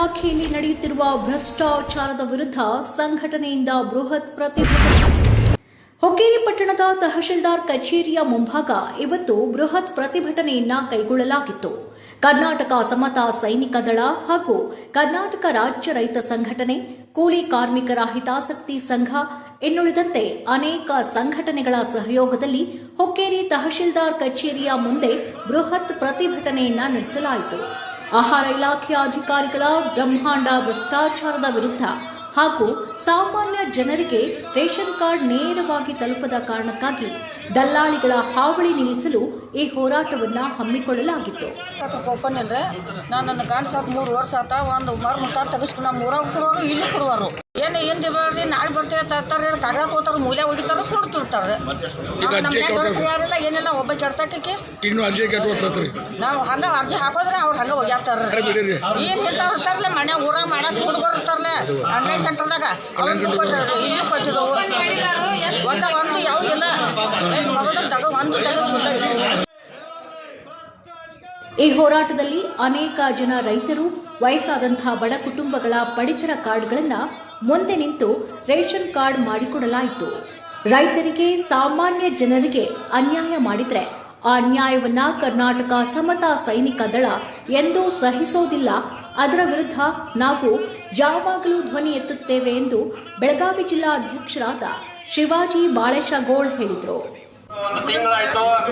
ಇಲಾಖೆಯಲ್ಲಿ ನಡೆಯುತ್ತಿರುವ ಭ್ರಷ್ಟಾಚಾರದ ವಿರುದ್ಧ ಸಂಘಟನೆಯಿಂದ ಬೃಹತ್ ಪ್ರತಿಭಟನೆ. ಹುಕ್ಕೇರಿ ಪಟ್ಟಣದ ತಹಶೀಲ್ದಾರ್ ಕಚೇರಿಯ ಮುಂಭಾಗ ಇವತ್ತು ಬೃಹತ್ ಪ್ರತಿಭಟನೆಯನ್ನ ಕೈಗೊಳ್ಳಲಾಗಿತ್ತು. ಕರ್ನಾಟಕ ಸಮತಾ ಸೈನಿಕ ದಳ ಹಾಗೂ ಕರ್ನಾಟಕ ರಾಜ್ಯ ರೈತ ಸಂಘಟನೆ, ಕೂಲಿ ಕಾರ್ಮಿಕರ ಹಿತಾಸಕ್ತಿ ಸಂಘ ಇನ್ನುಳಿದಂತೆ ಅನೇಕ ಸಂಘಟನೆಗಳ ಸಹಯೋಗದಲ್ಲಿ ಹುಕ್ಕೇರಿ ತಹಶೀಲ್ದಾರ್ ಕಚೇರಿಯ ಮುಂದೆ ಬೃಹತ್ ಪ್ರತಿಭಟನೆಯನ್ನ ನಡೆಸಲಾಯಿತು. ಆಹಾರ ಇಲಾಖೆಯ ಅಧಿಕಾರಿಗಳ ಬ್ರಹ್ಮಾಂಡ ಭ್ರಷ್ಟಾಚಾರದ ವಿರುದ್ಧ ಹಾಗೂ ಸಾಮಾನ್ಯ ಜನರಿಗೆ ರೇಷನ್ ಕಾರ್ಡ್ ನೇರವಾಗಿ ತಲುಪದ ಕಾರಣಕ್ಕಾಗಿ ದಲ್ಲಾಳಿಗಳ ಹಾವಳಿ ನಿಲ್ಲಿಸಲು ಈ ಹೋರಾಟವನ್ನು ಹಮ್ಮಿಕೊಳ್ಳಲಾಗಿತ್ತು. ಓಪನ್ ಇಲ್ಲರೆ ನನ್ನ ಗಂಡ ಸಾಕು 3 ವರ್ಷ ಆತ ಒಂದು ಮುತ್ತಾರು ತೆಗಿಸ್ಕೊಂಡು ನಮ್ಮ ಊರಾಗ ಕೊಡೋರು ಇಲ್ಲಿ ಕೊಡುವರು ಏನು ಜೀವನ ನಾಳೆ ಬರ್ತೀವಿ ತರ್ತಾರೆ ಕಾಗದ ಹೋಗ್ತಾರೆ ಮೂಲೆ ಹೋಗಿತಾರೆ ಕೊಡ್ತಿರ್ತಾರೆ. ಯಾರಿಲ್ಲ ಏನಿಲ್ಲ ಒಬ್ಬ ಕೆಡ್ತಕ್ಕೆ ನಾವು ಹಂಗೆ ಅರ್ಜಿ ಹಾಕೋದ್ರೆ ಅವ್ರು ಹಂಗೆ ಹೋಗ್ಯಾತಾರ. ಏನು ಹೇಳ್ತಾ ಇರ್ತಾರಲ್ಲ ಮನೆ ಊರಾಗ ಮಾಡಕ್ಕೆ ಹುಡುಗರು ಇರ್ತಾರಲ್ಲ ಆನ್ಲೈನ್ ಸೆಂಟರ್ದಾಗ ಅವ್ರು ಕೊಟ್ಟಿರೋದು ಇಲ್ಲಿ ಕೊಟ್ಟಿರೋವು ಒಟ್ಟ ಒಂದು ಯಾವ ಇಲ್ಲ ಒಂದು ಈ ಹೋರಾಟದಲ್ಲಿ ಅನೇಕ ಜನ ರೈತರು, ವಯಸ್ಸಾದಂತಹ ಬಡ ಕುಟುಂಬಗಳ ಪಡಿತರ ಕಾರ್ಡ್ಗಳನ್ನು ಮುಂದೆ ನಿಂತು ರೇಷನ್ ಕಾರ್ಡ್ ಮಾಡಿಕೊಡಲಾಯಿತು. ರೈತರಿಗೆ, ಸಾಮಾನ್ಯ ಜನರಿಗೆ ಅನ್ಯಾಯ ಮಾಡಿದರೆ ಆ ಅನ್ಯಾಯವನ್ನ ಕರ್ನಾಟಕ ಸಮತಾ ಸೈನಿಕ ದಳ ಎಂದೂ ಸಹಿಸೋದಿಲ್ಲ. ಅದರ ವಿರುದ್ಧ ನಾವು ಯಾವಾಗಲೂ ಧ್ವನಿ ಎತ್ತುತ್ತೇವೆ ಎಂದು ಬೆಳಗಾವಿ ಜಿಲ್ಲಾ ಅಧ್ಯಕ್ಷರಾದ ಶಿವಾಜಿ ಬಾಳೇಶಗೋಳ್ ಹೇಳಿದರು.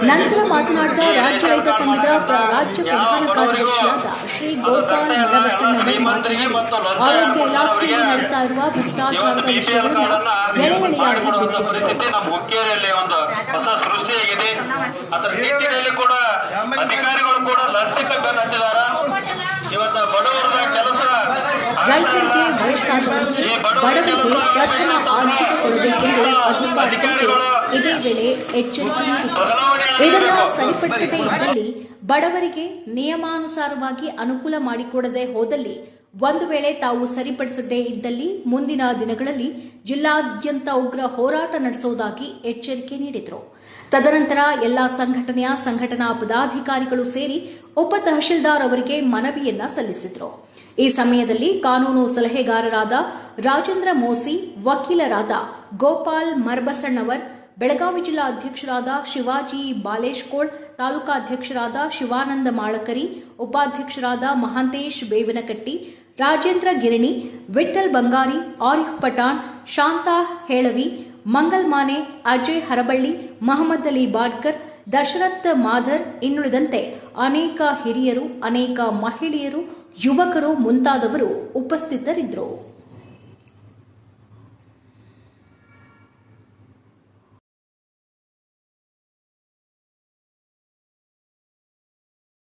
ನಂತರ ಮಾತನಾಡಿದ ರಾಜ್ಯ ರೈತ ಸಂಘದ ರಾಜ್ಯ ಪ್ರಧಾನ ಕಾರ್ಯದರ್ಶಿಯಾದ ಶ್ರೀ ಗೋಪಾಲ್ ಮರಬಸಣ್ಣವರು ಮಾತನಾಡಿ, ಆರೋಗ್ಯ ಇಲಾಖೆಯಲ್ಲಿ ನಡೀತಾ ಇರುವ ಭ್ರಷ್ಟಾಚಾರದ ವಿಷಯವನ್ನು ಎಳೆಎಳೆಯಾಗಿ ಬಿಚ್ಚಿಟ್ಟರು. ರೈತರಿಗೆ, ವಯಸ್ಸಾದವರಿಗೆ, ಬಡವರಿಗೆ ಪ್ರಥಮ ಆದ್ಯತೆ ಕೊಡಬೇಕೆಂದು ಅಧಿಕಾರಿಗಳಿಗೆ ಇದೇ ವೇಳೆ ಎಚ್ಚರಿಕೆ ನೀಡಿದರು. ಇದನ್ನು ಸರಿಪಡಿಸದೇ ಇದ್ದಲ್ಲಿ, ಬಡವರಿಗೆ ನಿಯಮಾನುಸಾರವಾಗಿ ಅನುಕೂಲ ಮಾಡಿಕೊಡದೆ ಹೋದಲ್ಲಿ, ಒಂದು ವೇಳೆ ತಾವು ಸರಿಪಡಿಸದೇ ಇದ್ದಲ್ಲಿ ಮುಂದಿನ ದಿನಗಳಲ್ಲಿ ಜಿಲ್ಲಾದ್ಯಂತ ಉಗ್ರ ಹೋರಾಟ ನಡೆಸುವುದಾಗಿ ಎಚ್ಚರಿಕೆ ನೀಡಿದರು. ತದನಂತರ ಎಲ್ಲಾ ಸಂಘಟನೆಯ ಸಂಘಟನಾ ಪದಾಧಿಕಾರಿಗಳು ಸೇರಿ ಉಪ ತಹಶೀಲ್ದಾರ್ ಅವರಿಗೆ ಮನವಿಯನ್ನ ಸಲ್ಲಿಸಿದರು. ಈ ಸಮಯದಲ್ಲಿ ಕಾನೂನು ಸಲಹೆಗಾರರಾದ ರಾಜೇಂದ್ರ ಮೋಸಿ, ವಕೀಲರಾದ ಗೋಪಾಲ್ ಮರಬಸಣ್ಣವರ್, ಬೆಳಗಾವಿ ಜಿಲ್ಲಾ ಅಧ್ಯಕ್ಷರಾದ ಶಿವಾಜಿ ಬಾಲೇಶ್ಕೋಳ್, ತಾಲೂಕಾಧ್ಯಕ್ಷರಾದ ಶಿವಾನಂದ ಮಾಳಕರಿ, ಉಪಾಧ್ಯಕ್ಷರಾದ ಮಹಾಂತೇಶ್ ಬೇವನಕಟ್ಟಿ, ರಾಜೇಂದ್ರ ಗಿರಣಿ, ವಿಠ್ಠಲ್ ಬಂಗಾರಿ, ಆರಿಫ್ ಪಠಾಣ್, ಶಾಂತಾ ಹೇಳವಿ, ಮಂಗಲ್ ಮಾನೆ, ಅಜಯ್ ಹರಬಳ್ಳಿ, ಮಹಮ್ಮದ್ ಅಲಿ ಬಾಡ್ಕರ್, ದಶರಥ್ ಮಾಧರ್ ಇನ್ನುಳಿದಂತೆ ಅನೇಕ ಹಿರಿಯರು, ಅನೇಕ ಮಹಿಳೆಯರು, ಯುವಕರು ಮುಂತಾದವರು ಉಪಸ್ಥಿತರಿದ್ದರು.